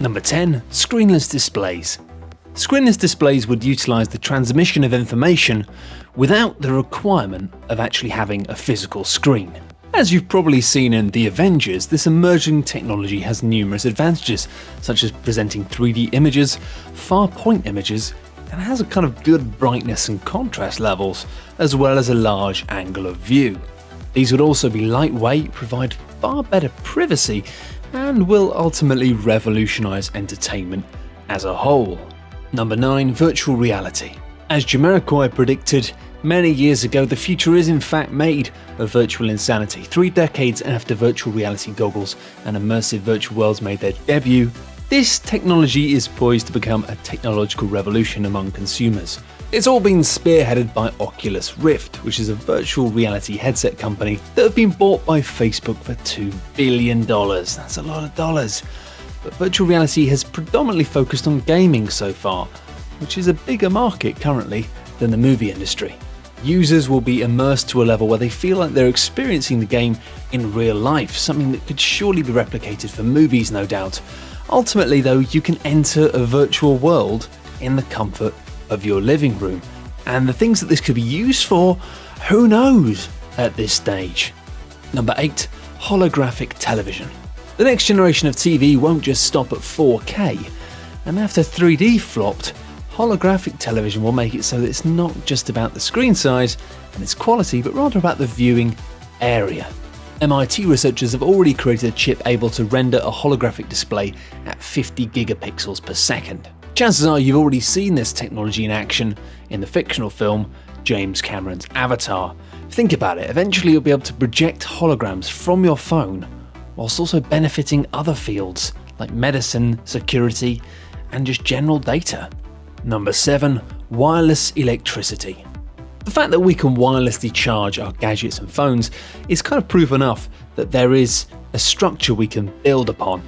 Number 10. Screenless displays. Screenless displays would utilize the transmission of information without the requirement of actually having a physical screen. As you've probably seen in The Avengers, this emerging technology has numerous advantages, such as presenting 3D images, far point images, and has a kind of good brightness and contrast levels, as well as a large angle of view. These would also be lightweight, provide far better privacy, and will ultimately revolutionize entertainment as a whole. Number 9. Virtual reality. As Jamiroquai predicted many years ago, the future is in fact made of virtual insanity. 3 decades after virtual reality goggles and immersive virtual worlds made their debut, this technology is poised to become a technological revolution among consumers. It's all been spearheaded by Oculus Rift, which is a virtual reality headset company that have been bought by Facebook for $2 billion. That's a lot of dollars. But virtual reality has predominantly focused on gaming so far, which is a bigger market currently than the movie industry. Users will be immersed to a level where they feel like they're experiencing the game in real life, something that could surely be replicated for movies, no doubt. Ultimately though, you can enter a virtual world in the comfort of your living room, and the things that this could be used for, who knows at this stage. Number 8. Holographic television. The next generation of TV won't just stop at 4K, and after 3D flopped, holographic television will make it so that it's not just about the screen size and its quality, but rather about the viewing area. MIT researchers have already created a chip able to render a holographic display at 50 gigapixels per second. Chances are you've already seen this technology in action in the fictional film James Cameron's Avatar. Think about it, eventually you'll be able to project holograms from your phone, whilst also benefiting other fields like medicine, security, and just general data. Number 7. Wireless electricity. The fact that we can wirelessly charge our gadgets and phones is kind of proof enough that there is a structure we can build upon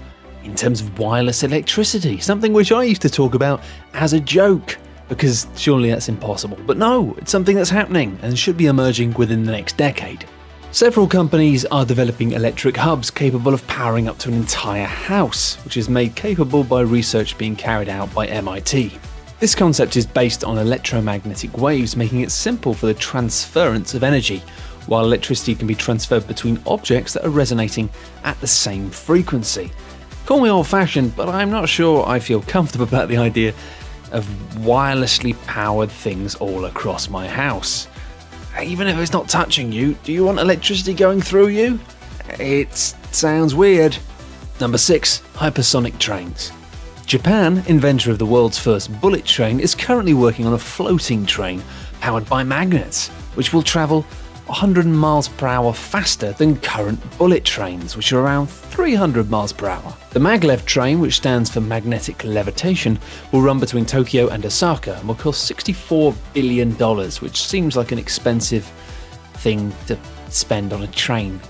in terms of wireless electricity, something which I used to talk about as a joke, because surely that's impossible. But no, it's something that's happening and should be emerging within the next decade. Several companies are developing electric hubs capable of powering up to an entire house, which is made capable by research being carried out by MIT. This concept is based on electromagnetic waves, making it simple for the transference of energy, while electricity can be transferred between objects that are resonating at the same frequency. Call me old-fashioned, but I'm not sure I feel comfortable about the idea of wirelessly powered things all across my house. Even if it's not touching you, do you want electricity going through you? It sounds weird. Number 6. Hypersonic trains. Japan, inventor of the world's first bullet train, is currently working on a floating train powered by magnets, which will travel 100 miles per hour faster than current bullet trains, which are around 300 miles per hour. The maglev train, which stands for magnetic levitation, will run between Tokyo and Osaka and will cost $64 billion, which seems like an expensive thing to spend on a train.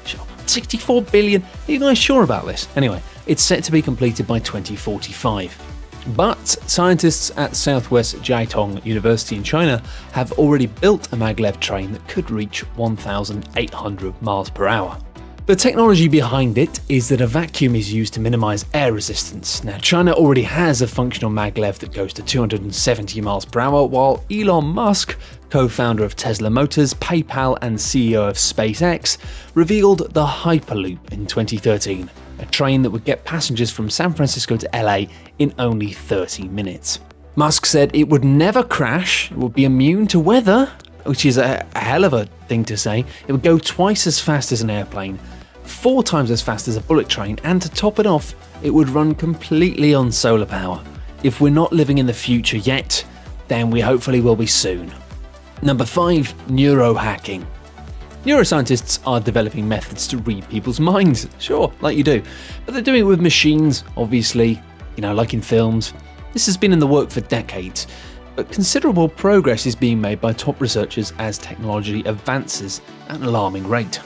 64 billion? Are you guys sure about this? Anyway, it's set to be completed by 2045. But scientists at Southwest Jiaotong University in China have already built a maglev train that could reach 1,800 miles per hour. The technology behind it is that a vacuum is used to minimize air resistance. Now, China already has a functional maglev that goes to 270 miles per hour, while Elon Musk, co-founder of Tesla Motors, PayPal, and CEO of SpaceX, revealed the Hyperloop in 2013, a train that would get passengers from San Francisco to LA in only 30 minutes. Musk said it would never crash, it would be immune to weather, which is a hell of a thing to say. It would go twice as fast as an airplane, 4 times as fast as a bullet train, and to top it off, it would run completely on solar power. If we're not living in the future yet, then we hopefully will be soon. Number 5. Neurohacking. Neuroscientists are developing methods to read people's minds, sure, like you do, but they're doing it with machines, obviously, like in films. This has been in the work for decades, but considerable progress is being made by top researchers as technology advances at an alarming rate.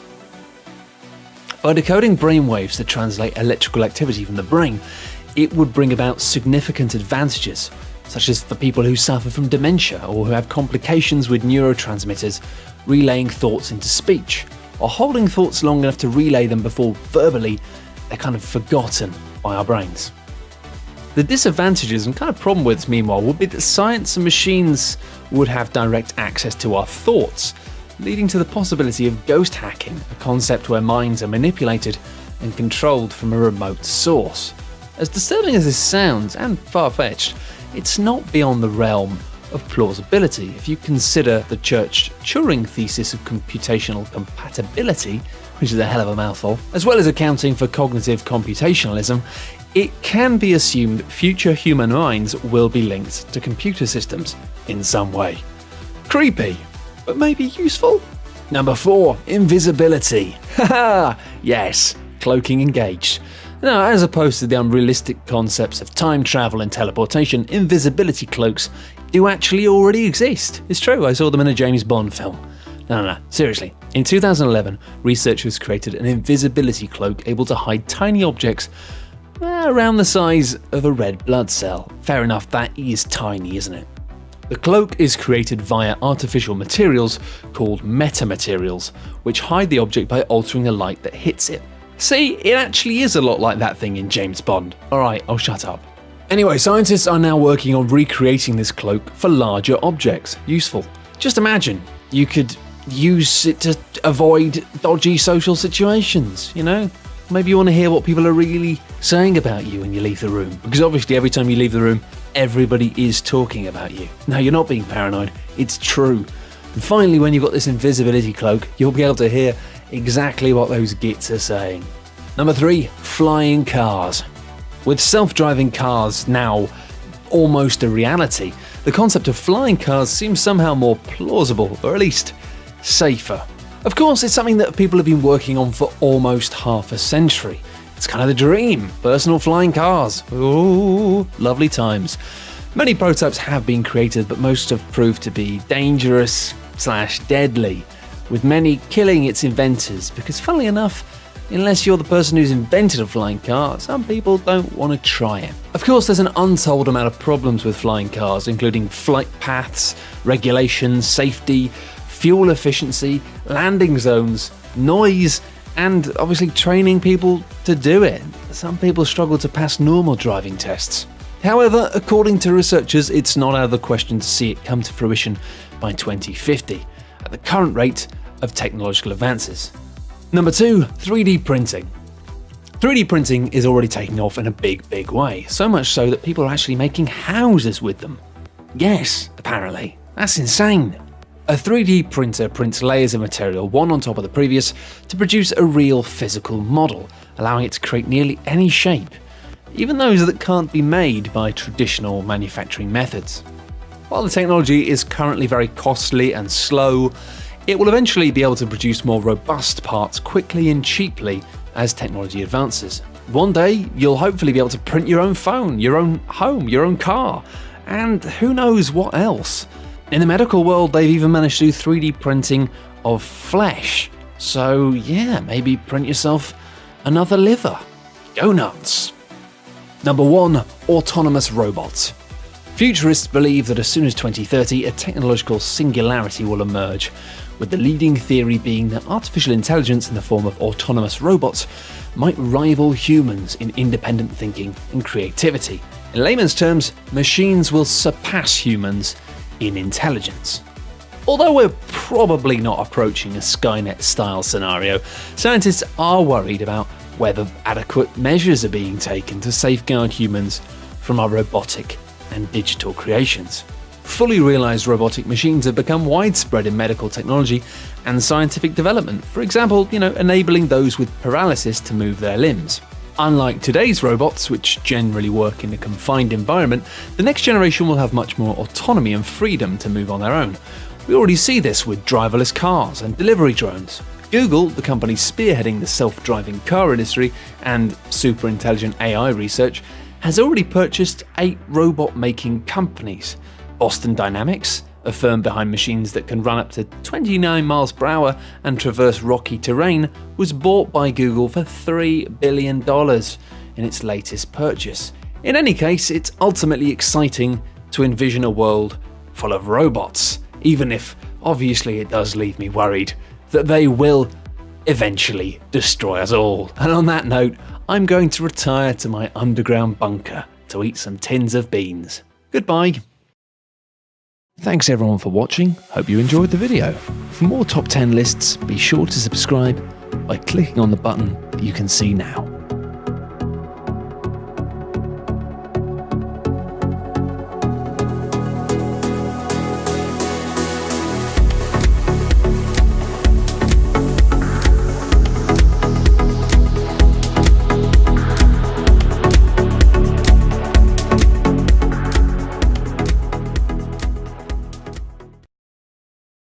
By decoding brainwaves to translate electrical activity from the brain, it would bring about significant advantages, such as for people who suffer from dementia or who have complications with neurotransmitters relaying thoughts into speech, or holding thoughts long enough to relay them before verbally they're kind of forgotten by our brains. The disadvantages and kind of problem with this, meanwhile, would be that science and machines would have direct access to our thoughts, leading to the possibility of ghost hacking, a concept where minds are manipulated and controlled from a remote source. As disturbing as this sounds, and far-fetched, it's not beyond the realm of plausibility if you consider the Church-Turing thesis of computational compatibility, which is a hell of a mouthful, as well as accounting for cognitive computationalism. It can be assumed future human minds will be linked to computer systems in some way. Creepy, but maybe useful? Number 4, invisibility. Haha, yes, cloaking engaged. Now, as opposed to the unrealistic concepts of time travel and teleportation, invisibility cloaks do actually already exist. It's true, I saw them in a James Bond film. No, seriously. In 2011, researchers created an invisibility cloak able to hide tiny objects around the size of a red blood cell. Fair enough, that is tiny, isn't it? The cloak is created via artificial materials called metamaterials, which hide the object by altering the light that hits it. See, it actually is a lot like that thing in James Bond. Alright, I'll shut up. Anyway, scientists are now working on recreating this cloak for larger objects. Useful. Just imagine, you could use it to avoid dodgy social situations, you know? Maybe you want to hear what people are really saying about you when you leave the room, because obviously every time you leave the room, everybody is talking about you. No, you're not being paranoid, it's true. And finally, when you've got this invisibility cloak, you'll be able to hear exactly what those gits are saying. Number 3, flying cars. With self-driving cars now almost a reality, the concept of flying cars seems somehow more plausible, or at least safer. Of course, it's something that people have been working on for almost half a century. It's kind of the dream, personal flying cars. Ooh, lovely times. Many prototypes have been created, but most have proved to be dangerous/deadly, with many killing its inventors, because funnily enough, unless you're the person who's invented a flying car, some people don't want to try it. Of course, there's an untold amount of problems with flying cars, including flight paths, regulations, safety, fuel efficiency, landing zones, noise, and obviously training people to do it. Some people struggle to pass normal driving tests. However, according to researchers, it's not out of the question to see it come to fruition by 2050, at the current rate of technological advances. Number 2, 3D printing. 3D printing is already taking off in a big way, so much so that people are actually making houses with them. Yes, apparently. That's insane. A 3D printer prints layers of material, one on top of the previous, to produce a real physical model, allowing it to create nearly any shape, even those that can't be made by traditional manufacturing methods. While the technology is currently very costly and slow, it will eventually be able to produce more robust parts quickly and cheaply as technology advances. One day, you'll hopefully be able to print your own phone, your own home, your own car, and who knows what else. In the medical world, they've even managed to do 3D printing of flesh. So yeah, maybe print yourself another liver. Go nuts. Number 1, autonomous robots. Futurists believe that as soon as 2030, a technological singularity will emerge, with the leading theory being that artificial intelligence in the form of autonomous robots might rival humans in independent thinking and creativity. In layman's terms, machines will surpass humans in intelligence. Although we're probably not approaching a Skynet-style scenario, scientists are worried about whether adequate measures are being taken to safeguard humans from our robotic and digital creations. Fully realized robotic machines have become widespread in medical technology and scientific development, for example, enabling those with paralysis to move their limbs. Unlike today's robots, which generally work in a confined environment, the next generation will have much more autonomy and freedom to move on their own. We already see this with driverless cars and delivery drones. Google, the company spearheading the self-driving car industry and super intelligent AI research, has already purchased 8 robot-making companies. Boston Dynamics, a firm behind machines that can run up to 29 miles per hour and traverse rocky terrain, was bought by Google for $3 billion in its latest purchase. In any case, it's ultimately exciting to envision a world full of robots, even if obviously it does leave me worried that they will eventually destroy us all. And on that note, I'm going to retire to my underground bunker to eat some tins of beans. Goodbye. Thanks everyone for watching, hope you enjoyed the video. For more top 10 lists, be sure to subscribe by clicking on the button that you can see now.